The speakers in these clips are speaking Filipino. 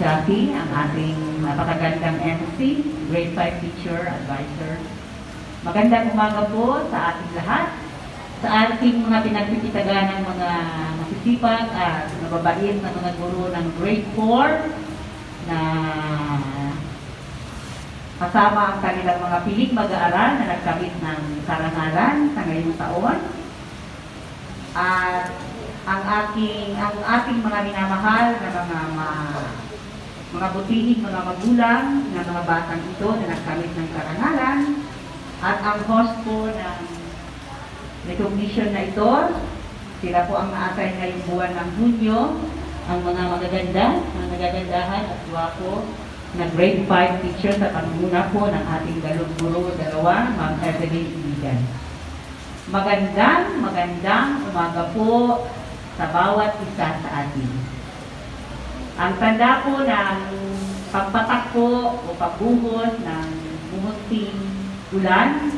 Jackie, ang ating napakagandang MC, Grade 5 Teacher Advisor. Magandang umaga po sa ating lahat, sa ating mga pinagpipitagan ng mga masisipag at mababait na mga guro ng Grade 4 na kasama ang kanilang mga piling mag-aaral na nagkamit ng karangalan sa ngayong taon. At ang ating mga minamahal na mga butihing mga magulang na mga batang ito na nagkamit ng karangalan at ang host po ng recognition na ito, sila po ang na-assign ngayong buwan ng Hunyo, ang mga magaganda, mga nagagandahan at gwapo na grade 5 teacher sa panguna po ng ating guro dalawa, Ma'am Evelyn Iligan. Magandang umaga po sa bawat isa sa atin. Ang tanda po ng pagpatakbo o pagbuhos ng bumunting ulan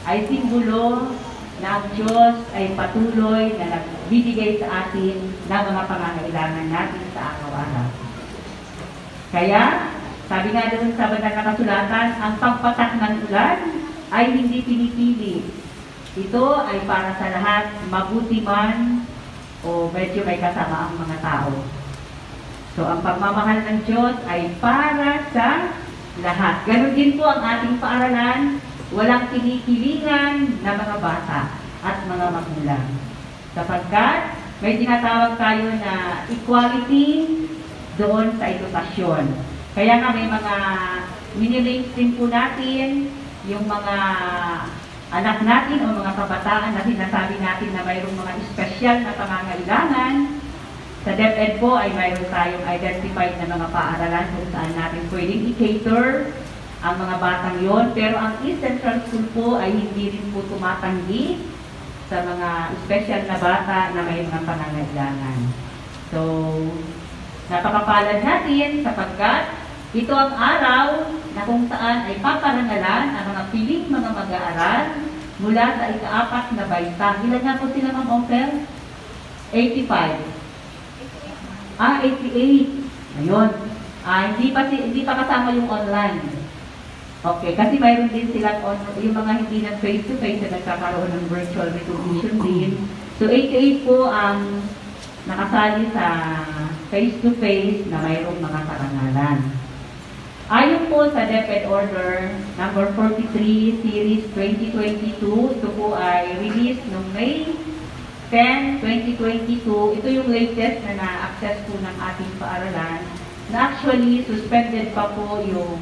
ay simbolo na ang Diyos ay patuloy na nagbibigay sa atin ng mga pangangailangan natin sa araw-araw. Kaya, sabi nga doon sa banal na kasulatan, ang pagpatak ng ulan ay hindi pinipili. Ito ay para sa lahat, mabuti man o medyo may kasama ang mga tao. So, ang pagmamahal ng Diyos ay para sa lahat. Ganon din po ang ating paaralan, walang kinikilingan na mga bata at mga magulang. Sapagkat may tinatawag tayo na equality doon sa edukasyon. Kaya nga may mga mini-mainstream po natin, yung mga anak natin o mga kabataan na sinasabi natin na mayroong mga espesyal na pangangailangan. Sa DepEd po ay mayroon tayong identified na mga paaralan kung saan natin pwedeng i-cater ang mga batang yon. Pero ang East Central School po ay hindi rin po tumatanggi sa mga espesyal na bata na may mga pangangailangan. So, napakapalad natin sapagkat ito ang araw na kung saan ay paparangalan ang mga piling mga mag-aaral mula sa ika-4 na baita. Ilan nga po sila, Ma'am Ofer? 85. 88. Ayun. Hindi pa kasama yung online. Okay, kasi mayroon din silang yung mga hindi na face-to-face na nagkakaroon ng virtual recognition din. So, 88 po ang nakasali sa face-to-face na mayroong mga karangalan. Ayon po sa DepEd Order number 43 Series 2022, ito po ay released noong May 10, 2022. Ito yung latest na na-access po ng ating paaralan na actually suspended pa po yung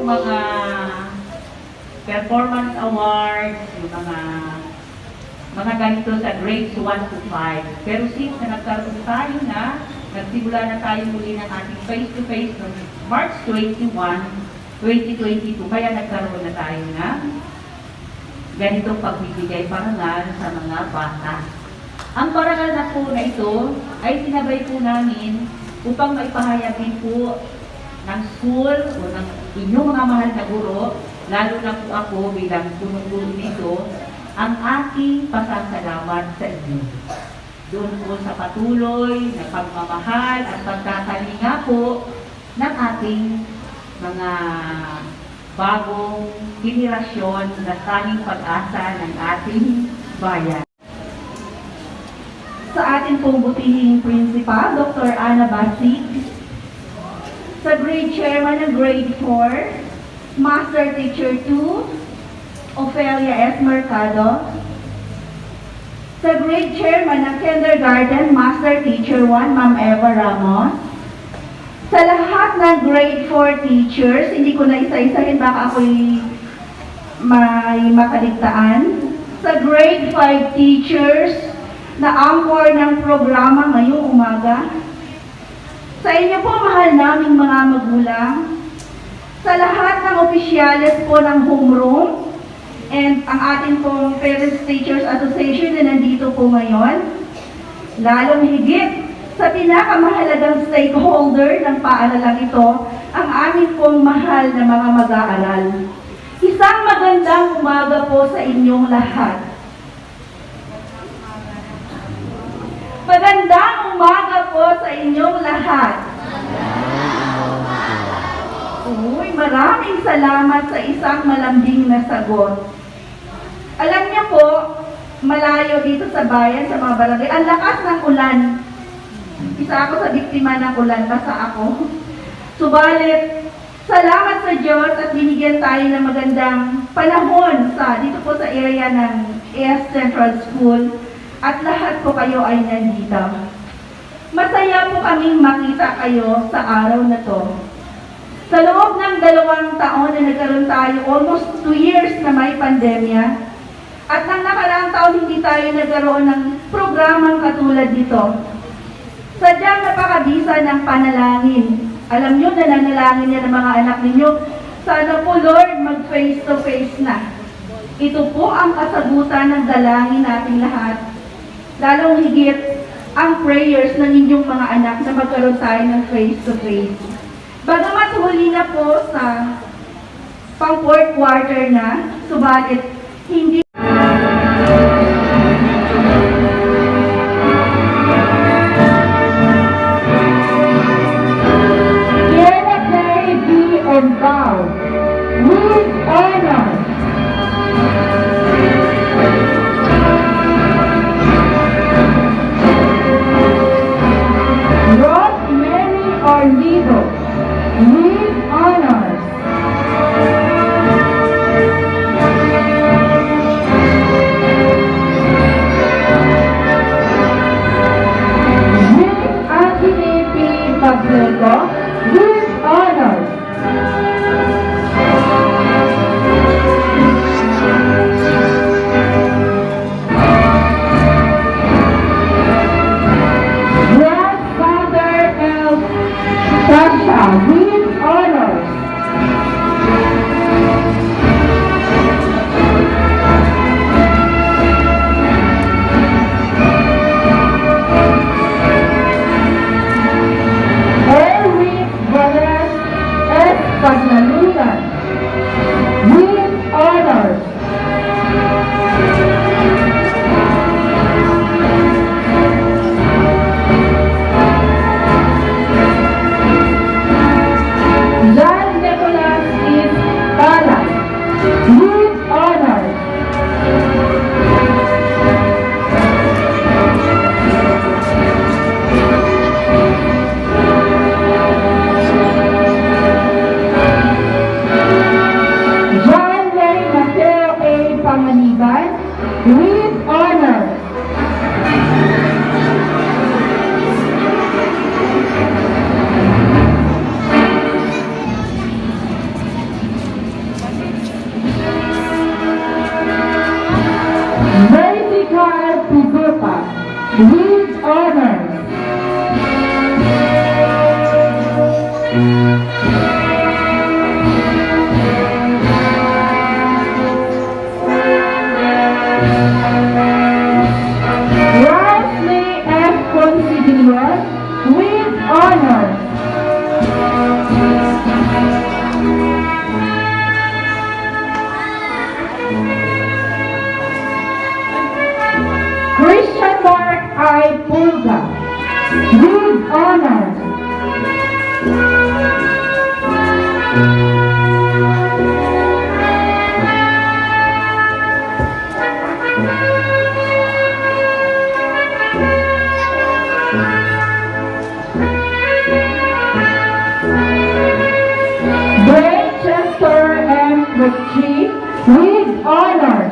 mga performance awards, yung mga ganito sa grades 1 to 5. Pero since na nagkaroon tayo na, nagsimula na tayo muli ng ating face-to-face noong March 21, 2022, kaya nagkaroon na tayo na ganitong pagbibigay parangal sa mga bata. Ang parangal na po na ito ay sinabay po namin upang maipahayag din po ng school o ng inyong mga mahal na guro, lalo na po ako bilang punong-guro nito, ang aking pasasalamat sa inyo. Doon po sa patuloy na pagmamahal at pagkakalinga po ng ating mga bagong henerasyon na tanging pag-asa ng ating bayan. Sa ating pong butihing principal, Dr. Ana Basig, sa grade chairman ng grade 4, Master Teacher 2, Ophelia S. Mercado, sa grade chairman ng kindergarten, Master Teacher 1, Ma'am Eva Ramos, sa lahat ng grade 4 teachers, hindi ko na isa-isahin, baka ako'y may makaligtaan, sa grade 5 teachers na anchor ng programa ngayong umaga, sa inyo po, mahal naming mga magulang, sa lahat ng opisyales po ng homeroom, and ang ating pong Parents Teachers Association na nandito po ngayon, lalong higit sa pinakamahalagang stakeholder ng paaralang ito, ang aming pong mahal na mga mag-aaral. Isang magandang umaga po sa inyong lahat. Magandang umaga po sa inyong lahat. Uy, maraming salamat sa isang malambing na sagot. Alam niyo po, malayo dito sa bayan, sa mga barangay, ang lakas ng ulan. Isa ako sa biktima ng ulan, basta ako. Subalit, salamat sa Diyos at binigyan tayo ng magandang panahon dito po sa area ng AS Central School at lahat po kayo ay nandito. Masaya po kaming makita kayo sa araw na to. Sa loob ng 2 taon na nagkaroon tayo, almost 2 years na may pandemya, at nang nakaraang taon hindi tayo nagkaroon ng programang katulad nito. Sadyang napakabisa ng panalangin. Alam nyo, nananalangin niya ng mga anak ninyo, sana po Lord, mag-face to face na. Ito po ang kasagutan ng dalangin nating lahat. Lalong higit ang prayers ng inyong mga anak na magkaroon tayo ng face to face. Bagamat huli na po sa pang 4th quarter na, subalit hindi endowed with honor. Rosemary Orlido with honors. Miss Anthony P. Pablego with honors. Sasha with honors. Erwin Valdez S. Pagnalunan with honors. John Nicholas is Palas with honors. John Ray Mateo A. Panganiban with honors. Vertical Pigupa with honors. Wesley F. Consigliere with honors. Christian Mark I. Pulga with honors. Chester M. Ritchie with honors.